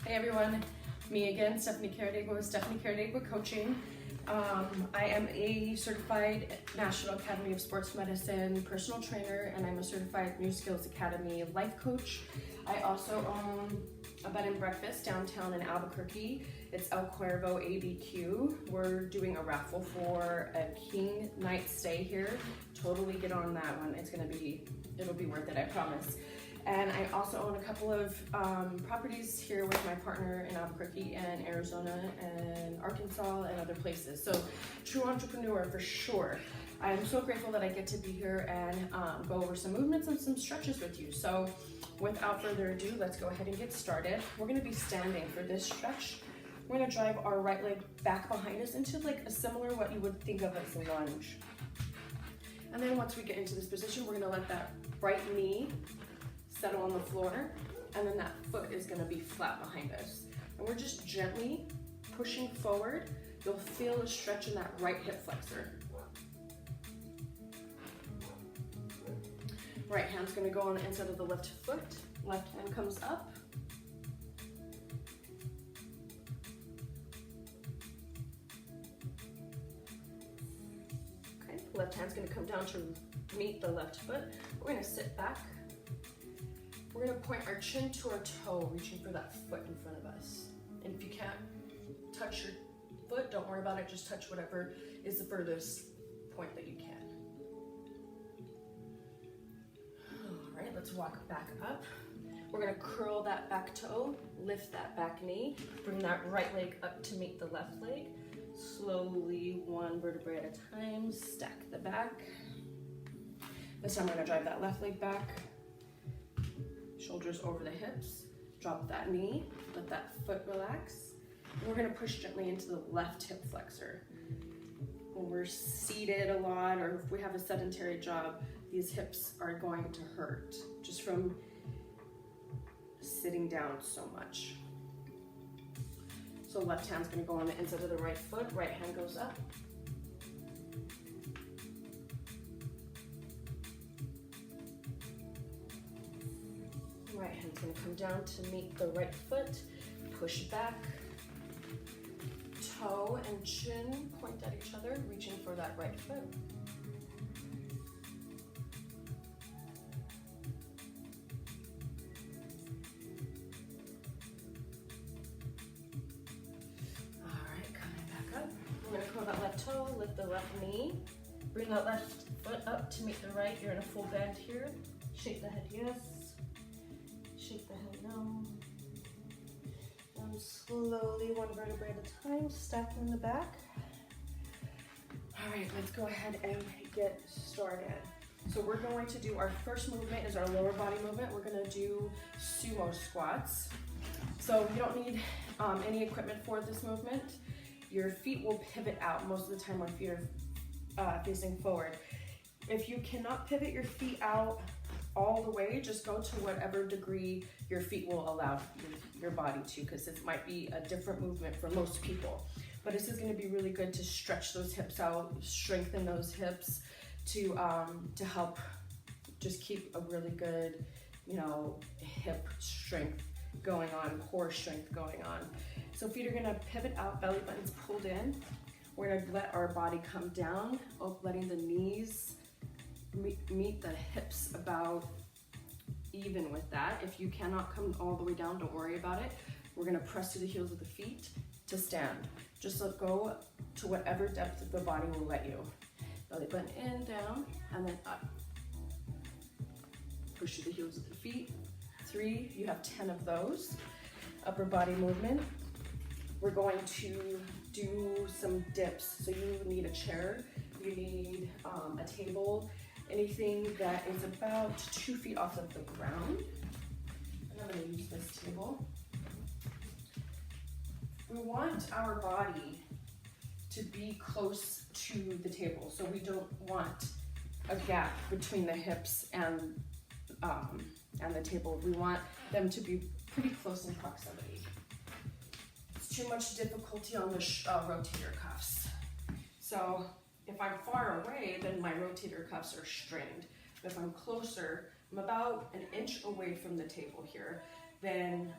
Hey everyone, me again, Stephanie Caradegua with Stephanie Caradegua Coaching. I am a certified National Academy of Sports Medicine personal trainer, and I'm a certified New Skills Academy life coach. I also own a bed and breakfast downtown in Albuquerque. It's El Cuervo ABQ. We're doing a raffle for a king night stay here. Totally get on that one. It'll be worth it, I promise. And I also own a couple of properties here with my partner in Albuquerque and Arizona and Arkansas and other places. So true entrepreneur for sure. I'm so grateful that I get to be here and go over some movements and some stretches with you. So without further ado, let's go ahead and get started. We're gonna be standing for this stretch. We're gonna drive our right leg back behind us into like a similar what you would think of as a lunge. And then once we get into this position, we're gonna let that right knee settle on the floor, and then that foot is gonna be flat behind us. And we're just gently pushing forward. You'll feel a stretch in that right hip flexor. Right hand's gonna go on the inside of the left foot. Left hand comes up. Okay, left hand's gonna come down to meet the left foot. We're gonna sit back. We're gonna point our chin to our toe, reaching for that foot in front of us. And if you can't touch your foot, don't worry about it, just touch whatever is the furthest point that you can. All right, let's walk back up. We're gonna curl that back toe, lift that back knee, bring that right leg up to meet the left leg. Slowly, one vertebrae at a time, stack the back. This time we're gonna drive that left leg back. Shoulders over the hips, drop that knee, let that foot relax. And we're gonna push gently into the left hip flexor. When we're seated a lot, or if we have a sedentary job, these hips are going to hurt just from sitting down so much. So left hand's gonna go on the inside of the right foot, right hand goes up. Right hand's gonna come down to meet the right foot, push back, toe and chin point at each other, reaching for that right foot. All right, coming back up. We're gonna curl that left toe, lift the left knee, bring that left foot up to meet the right. You're in a full bend here. Shake the head yes. Shake the head no. And slowly, one vertebrae at a time, stacking the back. All right, let's go ahead and get started. So we're going to do our first movement is our lower body movement. We're gonna do sumo squats. So you don't need any equipment for this movement. Your feet will pivot out. Most of the time our feet are facing forward. If you cannot pivot your feet out all the way, just go to whatever degree your feet will allow your body to, because this might be a different movement for most people. But this is going to be really good to stretch those hips out, strengthen those hips to help just keep a really good, hip strength going on, core strength going on. So feet are going to pivot out, belly button's pulled in. We're going to let our body come down, letting the knees meet the hips about even with that. If you cannot come all the way down, don't worry about it. We're gonna press to the heels of the feet to stand. Just let go to whatever depth the body will let you. Belly button in, down, and then up. Push to the heels of the feet. 3, you have 10 of those. Upper body movement. We're going to do some dips. So you need a chair, you need a table, anything that is about 2 feet off of the ground. And I'm gonna use this table. We want our body to be close to the table. So we don't want a gap between the hips and the table. We want them to be pretty close in proximity. It's too much difficulty on the rotator cuffs. So if I'm far away, then my rotator cuffs are strained. If I'm closer, I'm about an inch away from the table here, then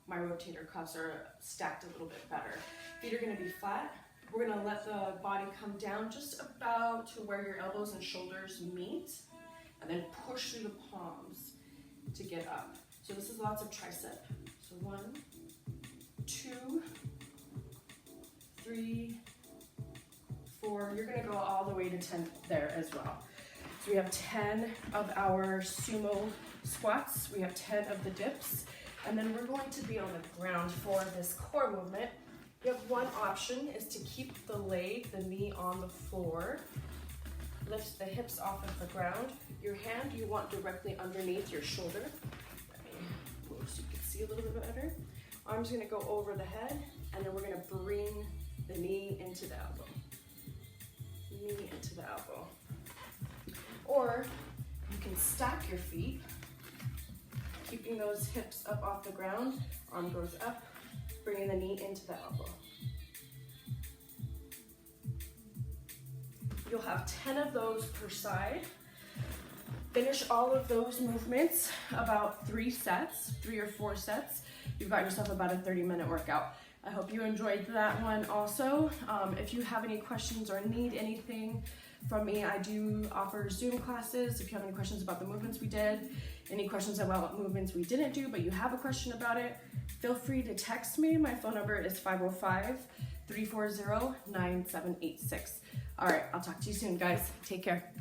my rotator cuffs are stacked a little bit better. Feet are gonna be flat. We're gonna let the body come down just about to where your elbows and shoulders meet, and then push through the palms to get up. So this is lots of tricep. So 1, 2, 3, 4. You're gonna go all the way to 10 there as well. So we have 10 of our sumo squats. We have 10 of the dips. And then we're going to be on the ground for this core movement. You have one option is to keep the leg, the knee on the floor. Lift the hips off of the ground. Your hand you want directly underneath your shoulder. Let me move so you can see a little bit better. Arms gonna go over the head, and then we're gonna bring the knee into the elbow. Knee into the elbow. Or you can stack your feet, keeping those hips up off the ground. Arm goes up, bringing the knee into the elbow. You'll have 10 of those per side. Finish all of those movements about 3 sets, 3 or 4 sets. You've got yourself about a 30-minute workout. I hope you enjoyed that one also. If you have any questions or need anything from me, I do offer Zoom classes. If you have any questions about the movements we did, any questions about movements we didn't do, but you have a question about it, feel free to text me. My phone number is 505-340-9786. All right, I'll talk to you soon, guys. Take care.